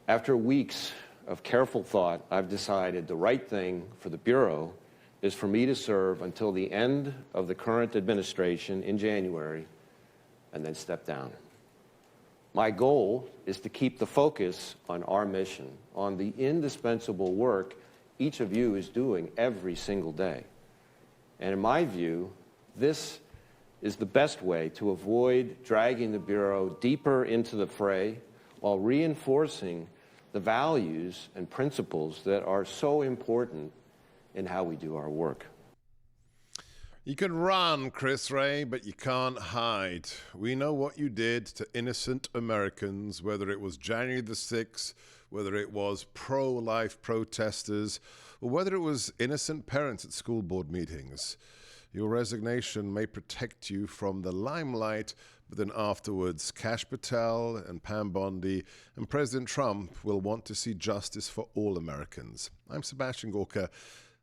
After weeks of careful thought, I've decided the right thing for the Bureau is for me to serve until the end of the current administration in January and then step down. My goal is to keep the focus on our mission, on the indispensable work each of you is doing every single day. And in my view, this is the best way to avoid dragging the Bureau deeper into the fray while reinforcing the values and principles that are so important in how we do our work. You can run, Chris Wray, but you can't hide. We know what you did to innocent Americans, whether it was January the 6th, whether it was pro-life protesters, or whether it was innocent parents at school board meetings. Your resignation may protect you from the limelight, but then afterwards, Kash Patel and Pam Bondi and President Trump will want to see justice for all Americans. I'm Sebastian Gorka.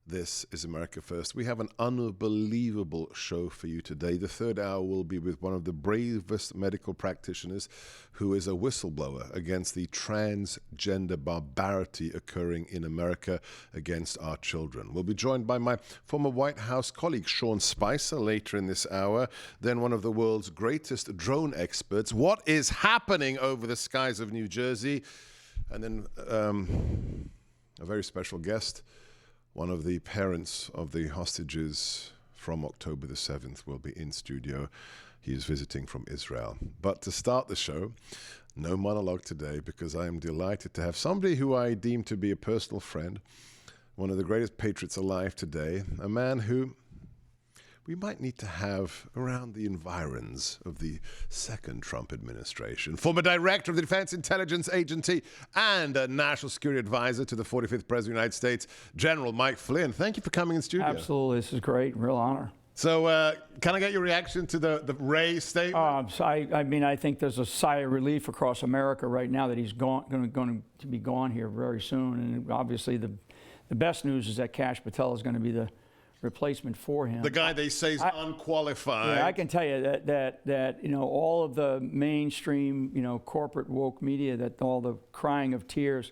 This is America First. We have an unbelievable show for you today. The third hour will be with one of the bravest medical practitioners who is a whistleblower against the transgender barbarity occurring in America against our children. We'll be joined by my former White House colleague, Sean Spicer, later in this hour. Then one of the world's greatest drone experts. What is happening over the skies of New Jersey? And then a very special guest. One of the parents of the hostages from October the 7th will be in studio. He is visiting from Israel. But to start the show, no monologue today, because I am delighted to have somebody who I deem to be a personal friend, one of the greatest patriots alive today, a man who we might need to have around the environs of the second Trump administration. Former director of the Defense Intelligence Agency and a national security advisor to the 45th President of the United States, General Mike Flynn. Thank you for coming in studio. Absolutely. This is great. Real honor. So can I get your reaction to the Wray statement? I mean, I think there's a sigh of relief across America right now that he's going to be gone here very soon. And obviously the best news is that Kash Patel is going to be the replacement for him. The guy they say is unqualified. Yeah, I can tell you that you know, all of the mainstream, you know, corporate woke media, that all the crying of tears,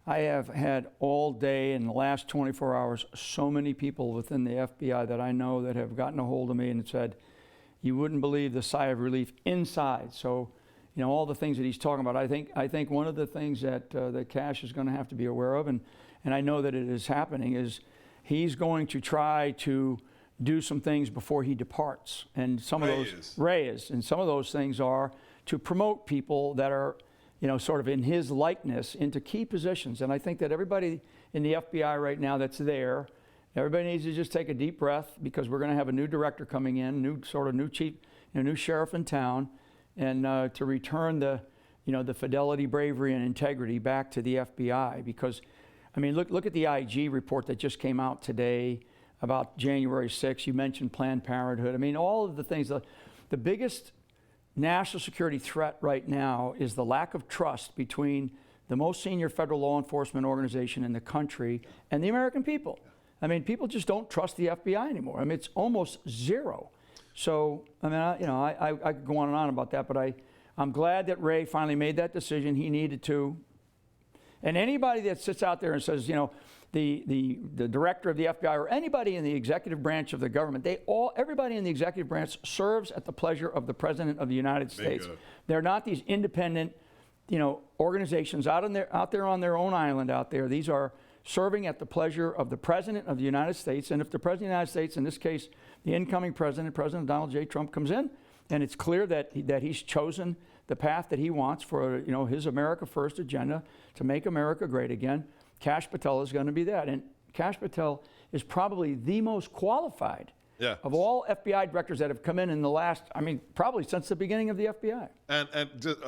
I have had all day in the last 24 hours so many people within the FBI that I know that have gotten a hold of me and said, you wouldn't believe the sigh of relief inside. So, you know, all the things that he's talking about, I think one of the things that Kash is going to have to be aware of, and I know that it is happening, is he's going to try to do some things before he departs. And some of those, and some of those things are to promote people that are, you know, sort of in his likeness into key positions. And I think that everybody in the FBI right now that's there, everybody needs to just take a deep breath, because we're going to have a new director coming in, new chief, new sheriff in town, and to return the, you know, the fidelity, bravery, and integrity back to the FBI. Because I mean, look at the IG report that just came out today about January 6th. You mentioned Planned Parenthood. I mean, all of the things. The biggest national security threat right now is the lack of trust between the most senior federal law enforcement organization in the country and the American people. I mean, people just don't trust the FBI anymore. I mean, it's almost zero. So, I mean, I could go on and on about that, but I'm glad that Wray finally made that decision. He needed to. And anybody that sits out there and says, you know, the director of the FBI or anybody in the executive branch of the government, everybody in the executive branch serves at the pleasure of the President of the United States. They're not these independent, you know, organizations out there on their own island out there. These are serving at the pleasure of the President of the United States. And if the President of the United States, in this case, the incoming President Donald J. Trump, comes in, and it's clear that he's chosen the path that he wants for, you know, his America First agenda to make America great again, Kash Patel is going to be that. And Kash Patel is probably the most qualified of all FBI directors that have come in the last, I mean, probably since the beginning of the FBI. And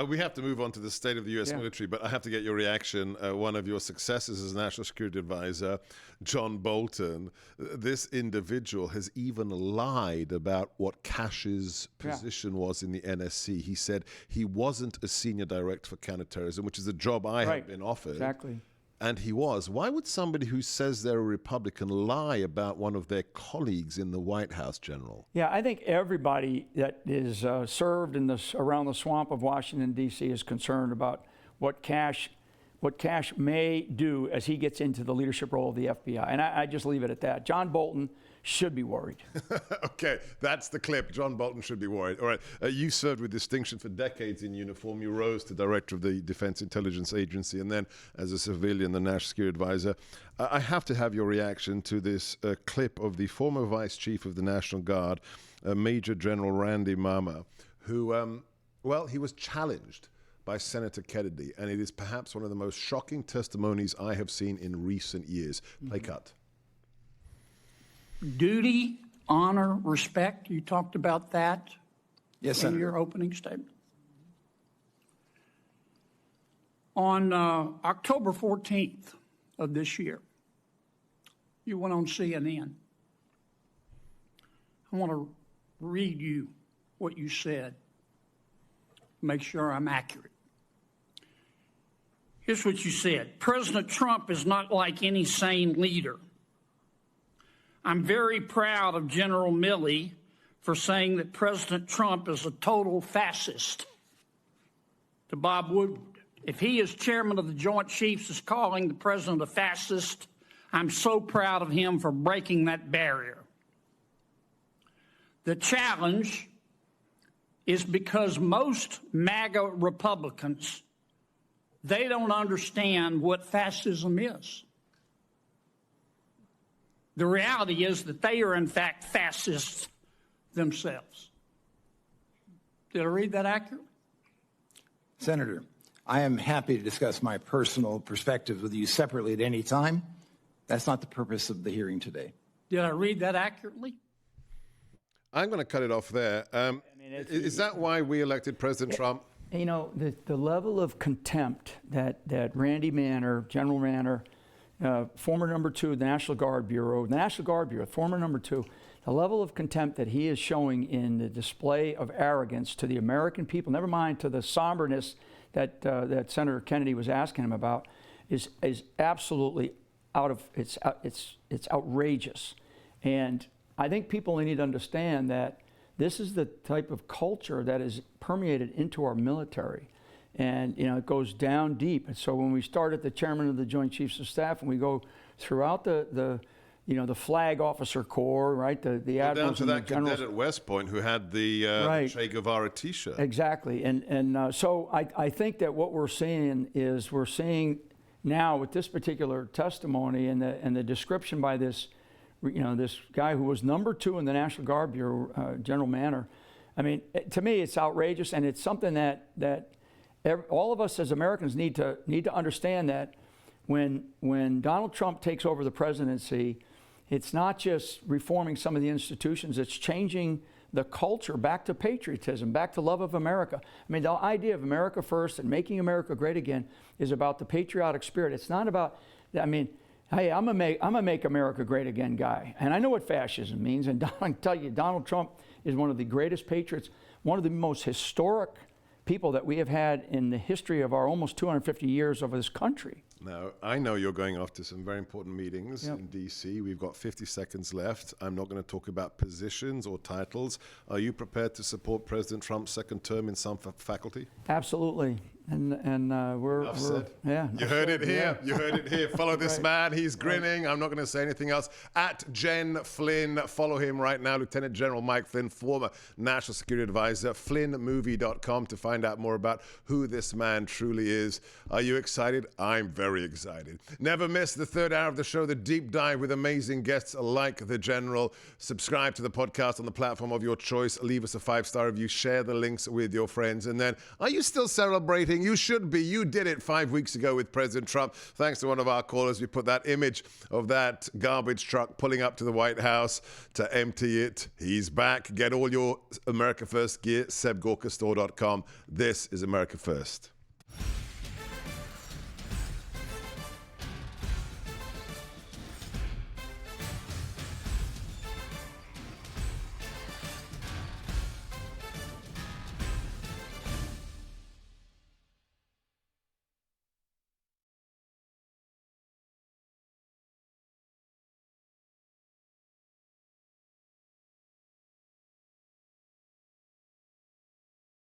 we have to move on to the state of the U.S. military, but I have to get your reaction. One of your successors as National Security Advisor, John Bolton, this individual has even lied about what Kash's position was in the NSC. He said he wasn't a senior director for counterterrorism, which is a job I have been offered. Exactly. And he was. Why would somebody who says they're a Republican lie about one of their colleagues in the White House, General? Yeah, I think everybody that is served in around the swamp of Washington, D.C. is concerned about what Kash what Cash may do as he gets into the leadership role of the FBI. And I just leave it at that. John Bolton should be worried. Okay, that's the clip. John Bolton should be worried. All right, you served with distinction for decades in uniform. You rose to director of the Defense Intelligence Agency and then as a civilian, the National Security Advisor. I have to have your reaction to this clip of the former Vice Chief of the National Guard, Major General Randy Mama, who, well, he was challenged by Senator Kennedy, and it is perhaps one of the most shocking testimonies I have seen in recent years. Play cut. Duty, honor, respect. You talked about that Yes, in Senator. your opening statement. On October 14th of this year, you went on CNN. I want to read you what you said, make sure I'm accurate. Here's what you said. President Trump is not like any sane leader. I'm very proud of General Milley for saying that President Trump is a total fascist. To Bob Woodward, if he, as chairman of the Joint Chiefs, is calling the president a fascist, I'm so proud of him for breaking that barrier. The challenge is because most MAGA Republicans, they don't understand what fascism is. The reality is that they are, in fact, fascists themselves. Did I read that accurately? Senator, I am happy to discuss my personal perspectives with you separately at any time. That's not the purpose of the hearing today. Did I read that accurately? I'm going to cut it off there. Is that why we elected President Trump? You know, the level of contempt that Randy Manner, General Manner, former number 2 of the National Guard Bureau, former number 2, the level of contempt that he is showing in the display of arrogance to the American people, never mind to the somberness that Senator Kennedy was asking him about, is absolutely it's outrageous. And I think people need to understand that this is the type of culture that is permeated into our military. And, you know, it goes down deep. And so when we start at the chairman of the Joint Chiefs of Staff and we go throughout the Flag Officer Corps, right, the admirals Down to and that the generals. cadet at West Point who had the Right. Che Guevara T-shirt. Exactly. And so I think that what we're seeing now with this particular testimony and the description by this, this guy who was number 2 in the National Guard Bureau, General Manner. I mean, to me, it's outrageous, and it's something that all of us as Americans need to understand that when Donald Trump takes over the presidency, it's not just reforming some of the institutions, it's changing the culture back to patriotism, back to love of America. I mean, the idea of America first and making America great again is about the patriotic spirit. It's not about, I mean, hey, I'm a make America great again guy. And I know what fascism means. And I can tell you, Donald Trump is one of the greatest patriots, one of the most historic people that we have had in the history of our almost 250 years of this country. Now, I know you're going off to some very important meetings in D.C. We've got 50 seconds left. I'm not going to talk about positions or titles. Are you prepared to support President Trump's second term in some faculty? Absolutely. And we're said. yeah. You heard it here. Yeah. You heard it here. Follow this man. He's grinning. I'm not going to say anything else. At Gen Flynn. Follow him right now. Lieutenant General Mike Flynn, former National Security Advisor. FlynnMovie.com to find out more about who this man truly is. Are you excited? I'm very excited. Never miss the third hour of the show, the deep dive with amazing guests like the General. Subscribe to the podcast on the platform of your choice. Leave us a 5-star review. Share the links with your friends. And then, are you still celebrating? You should be. You did it 5 weeks ago with President Trump. Thanks to one of our callers, we put that image of that garbage truck pulling up to the White House to empty it. He's back. Get all your America First gear, SebGorkaStore.com. This is America First.